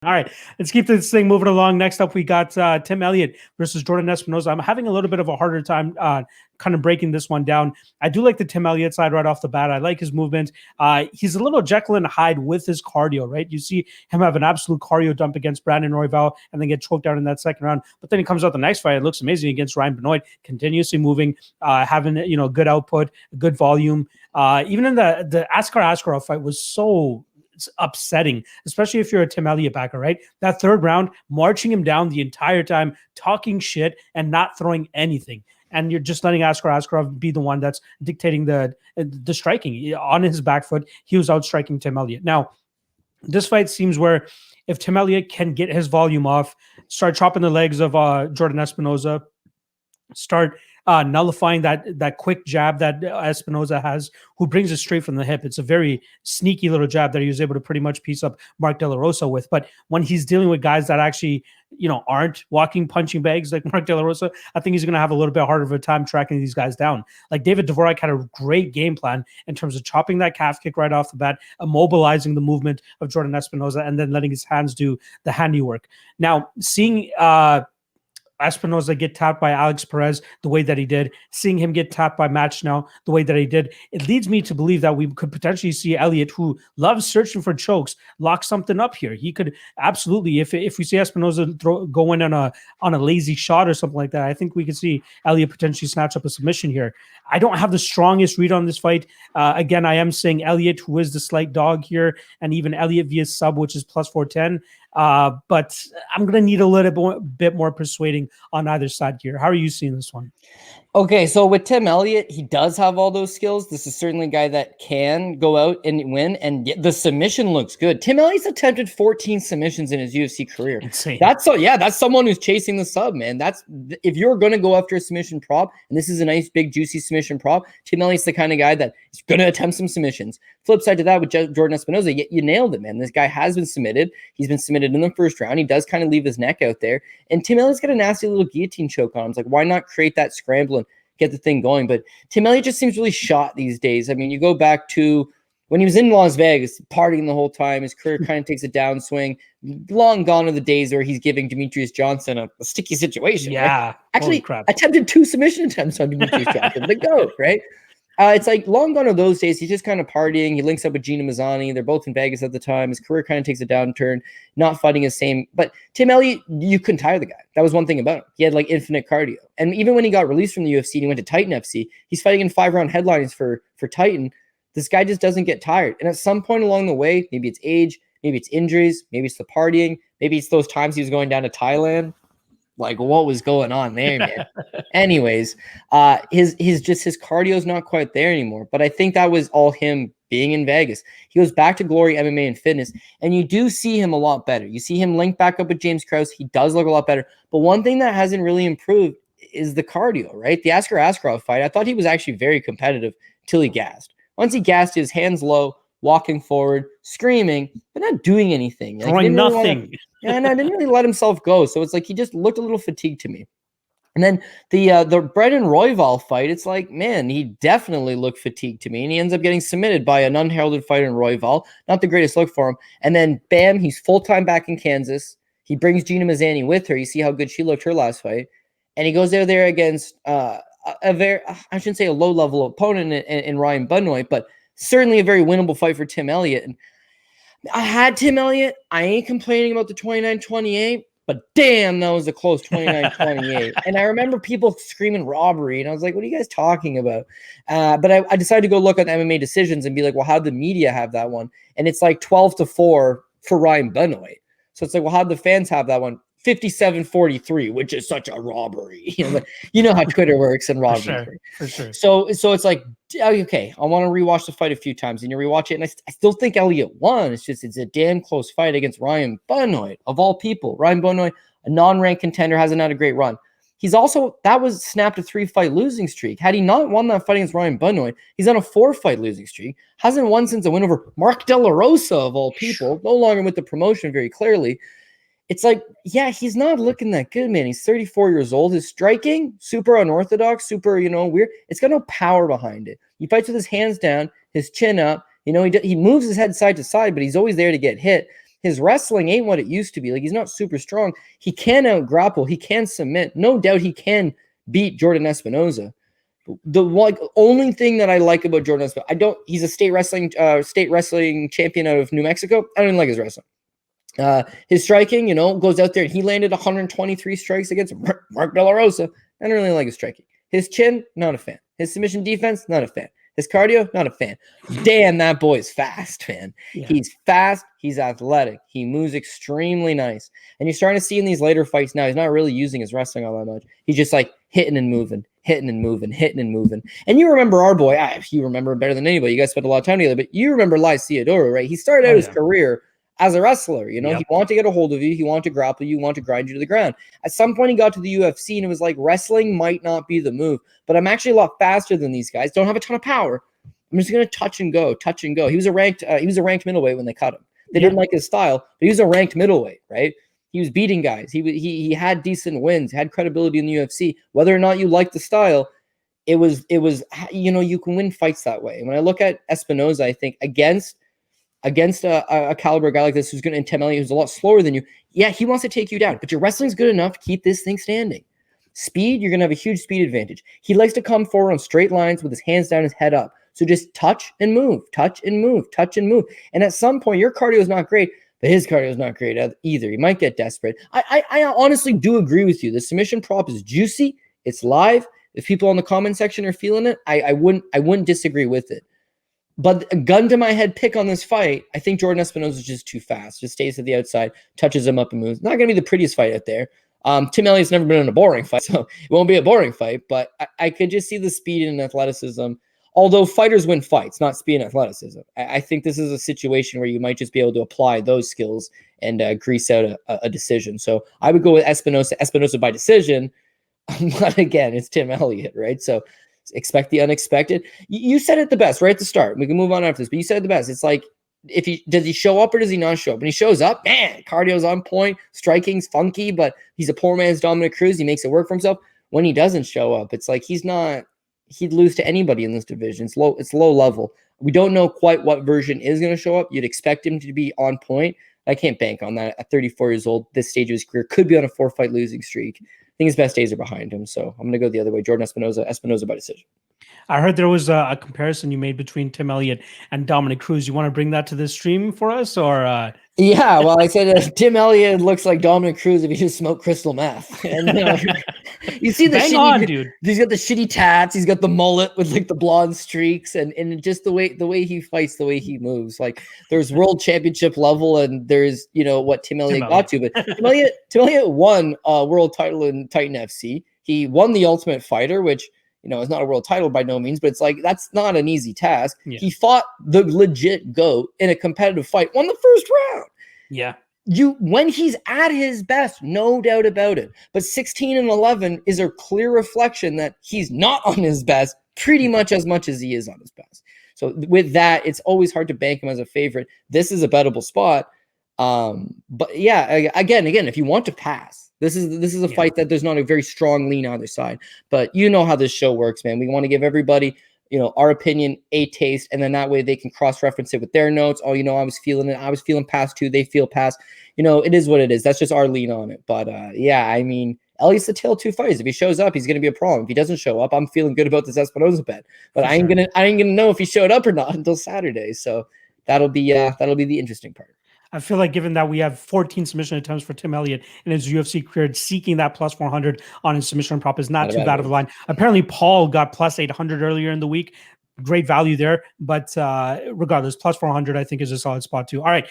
All right, let's keep this thing moving along. Next up, we got Tim Elliott versus Jordan Espinosa. I'm having a little bit of a harder time kind of breaking this one down. I do like the Tim Elliott side right off the bat. I like his movement. He's a little Jekyll and Hyde with his cardio, right? You see him have an absolute cardio dump against Brandon Royval and then get choked out in that second round. But then he comes out the next fight. It looks amazing against Ryan Benoit, continuously moving, having good output, good volume. Even in the Askar Askarov fight was so upsetting, especially if you're a Tim Elliott backer, right? That third round, marching him down the entire time, talking shit and not throwing anything. And you're just letting Askar Askarov be the one that's dictating the striking. On his back foot, he was outstriking Tim Elliott. Now, this fight seems where if Tim Elliott can get his volume off, start chopping the legs of Jordan Espinosa, start nullifying that quick jab that Espinosa has, who brings it straight from the hip. It's a very sneaky little jab that he was able to pretty much piece up Mark De La Rosa with. But when he's dealing with guys that actually, aren't walking punching bags like Mark De La Rosa, I think he's going to have a little bit harder of a time tracking these guys down. Like David Dvorak had a great game plan in terms of chopping that calf kick right off the bat, immobilizing the movement of Jordan Espinosa, and then letting his hands do the handiwork. Now, seeing Espinosa get tapped by Alex Perez the way that he did, seeing him get tapped by Matt Schnell the way that he did, it leads me to believe that we could potentially see Elliot, who loves searching for chokes, lock something up here. He could absolutely, if we see Espinosa go in on a lazy shot or something like that, I think we could see Elliot potentially snatch up a submission here. I don't have the strongest read on this fight. Again, I am saying Elliot, who is the slight dog here, and even Elliot via sub, which is plus 410. But I'm going to need a little bit more persuading on either side here. How are you seeing this one? Okay, so with Tim Elliott, he does have all those skills. This is certainly a guy that can go out and win, and the submission looks good. Tim Elliott's attempted 14 submissions in his UFC career. Insane. That's someone who's chasing the sub, man. That's if you're going to go after a submission prop, and this is a nice, big, juicy submission prop, Tim Elliott's the kind of guy that is going to attempt some submissions. Flip side to that with Jordan Espinosa, you nailed it, man. This guy has been submitted. He's been submitted in the first round. He does kind of leave his neck out there, and Tim Elliott's got a nasty little guillotine choke on him. It's like, why not create that scramble and get the thing going? But Tim Elliott just seems really shot these days. I mean, you go back to when he was in Las Vegas, partying the whole time. His career kind of takes a downswing. Long gone are the days where he's giving Demetrius Johnson a sticky situation. Yeah. Right? Actually, attempted 2 submission attempts on Demetrius Johnson. The GOAT, right? It's like long gone are those days. He's just kind of partying. He links up with Gina Mazzani. They're both in Vegas at the time. His career kind of takes a downturn, not fighting his same. But Tim Elliott, you couldn't tire the guy. That was one thing about him. He had like infinite cardio. And even when he got released from the UFC and he went to Titan FC, he's fighting in 5-round headlines for Titan. This guy just doesn't get tired. And at some point along the way, maybe it's age, maybe it's injuries, maybe it's the partying, maybe it's those times he was going down to Thailand. Like, what was going on there, man? Anyways, his cardio is not quite there anymore. But I think that was all him being in Vegas. He goes back to Glory MMA and Fitness, and you do see him a lot better. You see him link back up with James Krause. He does look a lot better. But one thing that hasn't really improved is the cardio, right? The Askar Askarov fight, I thought he was actually very competitive till he gassed. Once he gassed, his hands low, walking forward, screaming, but not doing anything. Like, throwing nothing. And I didn't really let himself go. So it's like he just looked a little fatigued to me. And then the Brandon Royval fight, it's like, man, he definitely looked fatigued to me. And he ends up getting submitted by an unheralded fighter in Royval. Not the greatest look for him. And then, bam, he's full-time back in Kansas. He brings Gina Mazzani with her. You see how good she looked her last fight. And he goes out there against a very, I shouldn't say a low-level opponent in Ryan Benoit, but certainly a very winnable fight for Tim Elliott. And I had Tim Elliott. I ain't complaining about the 29-28, but damn, that was a close 29-28. And I remember people screaming robbery, and I was like, what are you guys talking about? But I decided to go look at the MMA decisions and be like, well, how'd the media have that one? And it's like 12-4 for Ryan Benoit. So it's like, well, how'd the fans have that one? 57-43, which is such a robbery. You know how Twitter works and robbery. For sure. So it's like, okay, I want to rewatch the fight a few times, and you rewatch it, and I still think Elliot won. It's a damn close fight against Ryan Benoit, of all people. Ryan Benoit, a non-ranked contender, hasn't had a great run. That was snapped a 3-fight losing streak. Had he not won that fight against Ryan Benoit, he's on a 4-fight losing streak. Hasn't won since a win over Mark De La Rosa, of all people. No longer with the promotion, very clearly. It's like, yeah, he's not looking that good, man. He's 34 years old. His striking, super unorthodox, super, weird. It's got no power behind it. He fights with his hands down, his chin up. He moves his head side to side, but he's always there to get hit. his wrestling ain't what it used to be. Like, he's not super strong. He can out grapple. He can submit. No doubt he can beat Jordan Espinosa. The only thing that I like about Jordan Espinosa, he's a state wrestling champion out of New Mexico. I don't even like his wrestling. His striking, goes out there and he landed 123 strikes against Mark De La Rosa. I don't really like his striking. His chin, not a fan. His submission defense, not a fan. His cardio, not a fan. Damn, that boy is fast, man. Yeah. He's fast. He's athletic. He moves extremely nice. And you're starting to see in these later fights now, he's not really using his wrestling all that much. He's just like hitting and moving. And you remember our boy, you remember better than anybody. You guys spent a lot of time together, but you remember Lai Theodoro, right? He started out his career as a wrestler, He wanted to get a hold of you. He wanted to grapple you. He wanted to grind you to the ground. At some point, he got to the UFC, and it was like, wrestling might not be the move, but I'm actually a lot faster than these guys. Don't have a ton of power. I'm just going to touch and go. He was a ranked middleweight when they cut him. They didn't like his style, but he was a ranked middleweight, right? He was beating guys. He had decent wins, had credibility in the UFC. Whether or not you like the style, it was you can win fights that way. And when I look at Espinosa, I think against a caliber guy like this who's going to intimidate, who's a lot slower than you, he wants to take you down, but your wrestling's good enough to keep this thing standing. Speed, you're going to have a huge speed advantage. He likes to come forward on straight lines with his hands down, his head up. So just touch and move. And at some point, your cardio is not great, but his cardio is not great either. He might get desperate. I honestly do agree with you. The submission prop is juicy. It's live. If people in the comment section are feeling it, I wouldn't disagree with it. But a gun to my head pick on this fight, I think Jordan Espinosa is just too fast. Just stays at the outside, touches him up and moves. Not going to be the prettiest fight out there. Tim Elliott's never been in a boring fight, so it won't be a boring fight. But I could just see the speed and athleticism. Although fighters win fights, not speed and athleticism. I think this is a situation where you might just be able to apply those skills and grease out a decision. So I would go with Espinosa by decision. But again, it's Tim Elliott, right? So expect the unexpected. You said it the best right at the start. We can move on after this, but you said it the best. It's like, does he show up or does he not show up? When he shows up, man, cardio's on point, striking's funky, but he's a poor man's Dominic Cruz. He makes it work for himself. When he doesn't show up, it's like he'd lose to anybody in this division. It's low level. We don't know quite what version is going to show up. You'd expect him to be on point. I can't bank on that. At 34 years old, this stage of his career, could be on a 4-fight losing streak. I think his best days are behind him, so I'm going to go the other way. Jordan Espinosa by decision. I heard there was a comparison you made between Tim Elliott and Dominic Cruz. You want to bring that to the stream for us, or? Yeah, well, I said Tim Elliott looks like Dominic Cruz if he just smoked crystal meth. And you see the dude. He's got the shitty tats. He's got the mullet with like the blonde streaks, and just the way he fights, the way he moves. Like there's world championship level, and there's what Tim Elliott got to. But Tim Elliott won a world title in Titan FC. He won the Ultimate Fighter, which it's not a world title by no means, but it's like that's not an easy task. Yeah. He fought the legit GOAT in a competitive fight, won the first round. Yeah. When he's at his best, no doubt about it. But 16-11 is a clear reflection that he's not on his best pretty much as he is on his best. So with that, it's always hard to bank him as a favorite. This is a bettable spot. But yeah, again, if you want to pass, this is a fight that there's not a very strong lean either side. But you know how this show works, man. We want to give everybody, our opinion, a taste, and then that way they can cross-reference it with their notes. Oh, I was feeling it. I was feeling past too. They feel past. It is what it is. That's just our lean on it. But yeah, I mean, Elliott's the tale of two fights. If he shows up, he's going to be a problem. If he doesn't show up, I'm feeling good about this Espinosa bet. But I ain't gonna know if he showed up or not until Saturday. So that'll be the interesting part. I feel like given that we have 14 submission attempts for Tim Elliott in his UFC career, seeking that plus 400 on his submission prop is not too bad of a line. Apparently, Paul got plus 800 earlier in the week. Great value there. But regardless, plus 400, I think, is a solid spot too. All right.